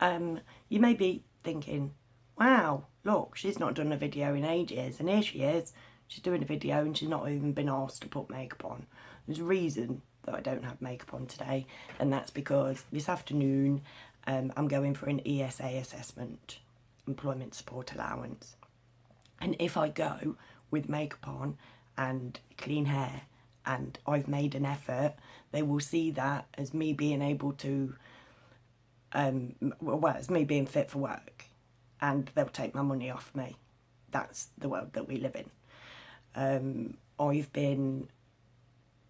You may be thinking, wow, look, she's not done a video in ages, and here she is. She's doing a video and she's not even been asked to put makeup on. There's a reason that I don't have makeup on today, and that's because this afternoon I'm going for an ESA assessment, employment support allowance. And if I go with makeup on and clean hair and I've made an effort, they will see that as me being able to, as me being fit for work, and they'll take my money off me. That's the world that we live in.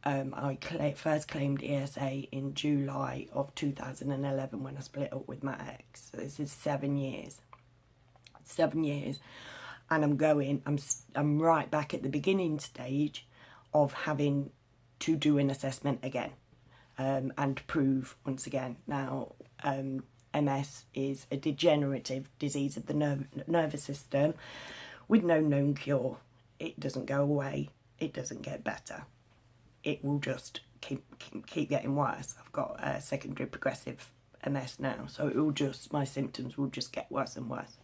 I first claimed ESA in July of 2011 when I split up with my ex. So this is 7 years. 7 years. And I'm right back at the beginning stage of having to do an assessment again, and prove once again. Now, MS is a degenerative disease of the nervous system with no known cure. It doesn't go away. It doesn't get better. It will just keep getting worse. I've got a secondary progressive MS now, so my symptoms will just get worse and worse.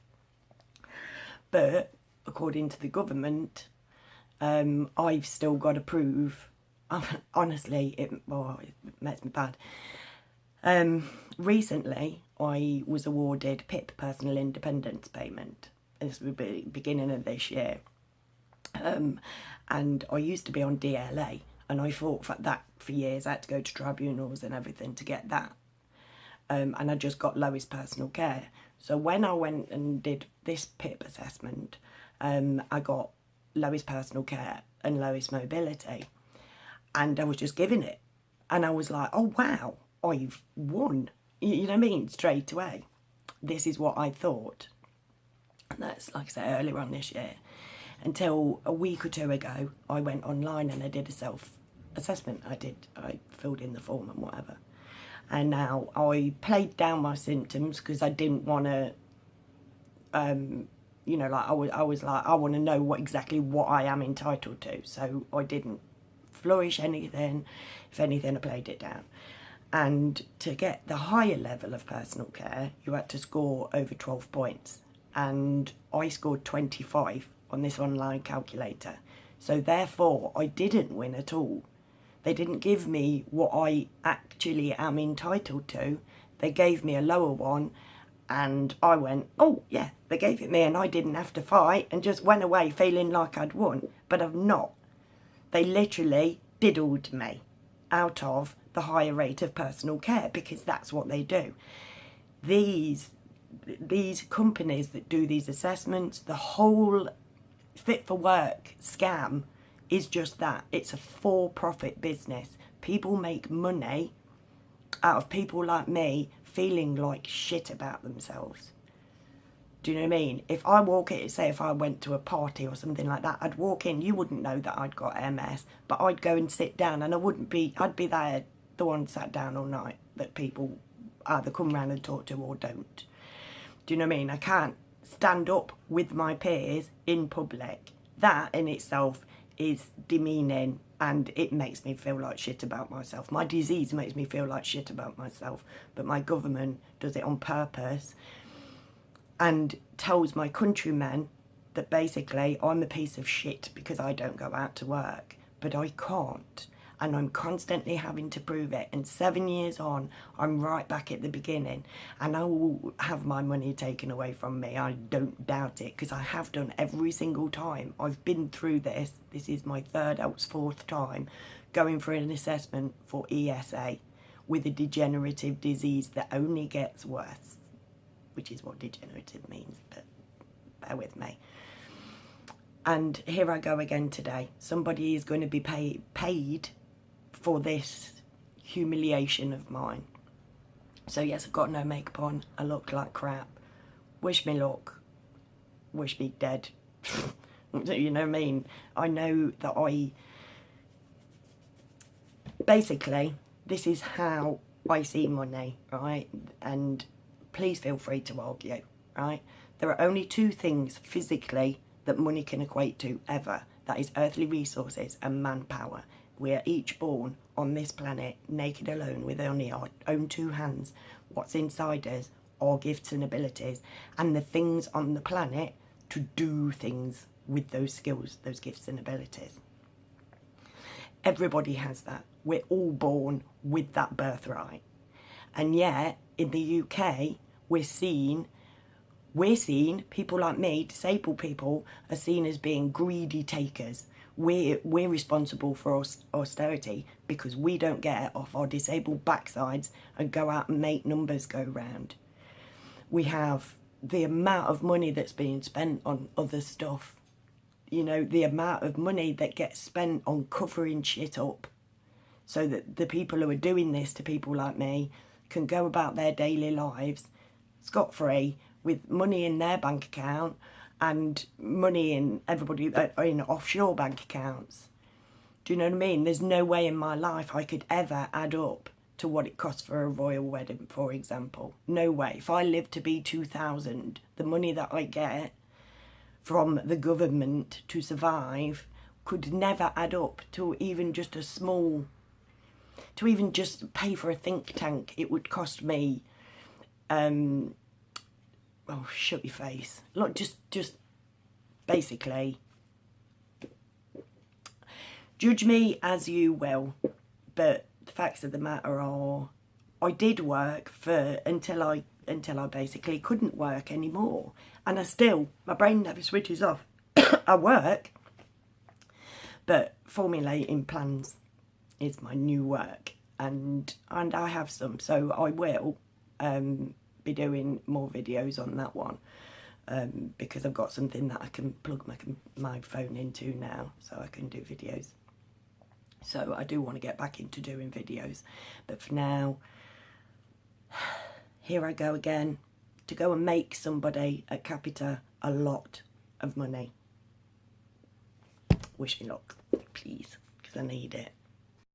But according to the government, I've still got to prove. Honestly, it makes me bad. Recently, I was awarded PIP, personal independence payment. This was the beginning of this year. And I used to be on DLA, and I fought for that for years. I had to go to tribunals and everything to get that. And I just got lowest personal care. So when I went and did this PIP assessment, I got lowest personal care and lowest mobility. And I was just giving it. And I was like, oh, wow, I've won. You know what I mean? Straight away. This is what I thought. And that's, like I said, earlier on this year. Until a week or two ago, I went online and I did a self-assessment. I filled in the form and whatever. And now I played down my symptoms because I didn't want to, I was like, I want to know exactly what I am entitled to. So I didn't flourish anything. If anything, I played it down. And to get the higher level of personal care, you had to score over 12 points. And I scored 25 on this online calculator. So therefore, I didn't win at all. They didn't give me what I actually am entitled to. They gave me a lower one, and I went, oh yeah, they gave it me, and I didn't have to fight, and just went away feeling like I'd won, but I've not. They literally diddled me out of the higher rate of personal care, because that's what they do. These companies that do these assessments, the whole fit for work scam is just that. It's a for-profit business. People make money out of people like me feeling like shit about themselves. Do you know what I mean? If I if I went to a party or something like that, I'd walk in, you wouldn't know that I'd got MS, but I'd go and sit down, and I'd be there, the one sat down all night, that people either come round and talk to or don't. Do you know what I mean? I can't stand up with my peers in public. That in itself is demeaning, and it makes me feel like shit about myself. My disease makes me feel like shit about myself, but my government does it on purpose and tells my countrymen that basically I'm a piece of shit because I don't go out to work. But I can't, and I'm constantly having to prove it. And 7 years on, I'm right back at the beginning, and I will have my money taken away from me. I don't doubt it, because I have done every single time. I've been through this. This is my third, else fourth time going for an assessment for ESA with a degenerative disease that only gets worse, which is what degenerative means, but bear with me. And here I go again today. Somebody is going to be paid for this humiliation of mine. So yes, I've got no makeup on. I look like crap. Wish me luck. Wish me dead. You know what I mean? I know that basically, this is how I see money, right? And please feel free to argue, right? There are only two things physically that money can equate to ever. That is earthly resources and manpower. We are each born on this planet naked alone with only our own two hands. What's inside us our gifts and abilities and the things on the planet to do things with those skills, those gifts and abilities. Everybody has that. We're all born with that birthright. And yet, in the UK, we're seen, people like me, disabled people, are seen as being greedy takers. We're responsible for austerity because we don't get off our disabled backsides and go out and make numbers go round. We have the amount of money that's being spent on other stuff. You know, the amount of money that gets spent on covering shit up so that the people who are doing this to people like me can go about their daily lives scot-free with money in their bank account and money in everybody in offshore bank accounts. Do you know what I mean? There's no way in my life I could ever add up to what it costs for a royal wedding, for example. No way. If I live to be 2000, the money that I get from the government to survive could never add up to even just a small, to even just pay for a think tank. It would cost me, oh, shut your face. Look, just basically, judge me as you will, but the facts of the matter are, I did work for until I basically couldn't work anymore, and my brain never switches off. I work, but formulating plans is my new work, and I have some, so I will be doing more videos on that one, because I've got something that I can plug my phone into now, so I can do videos. So I do want to get back into doing videos, but for now, here I go again to go and make somebody at Capita a lot of money. Wish me luck, please, because I need it.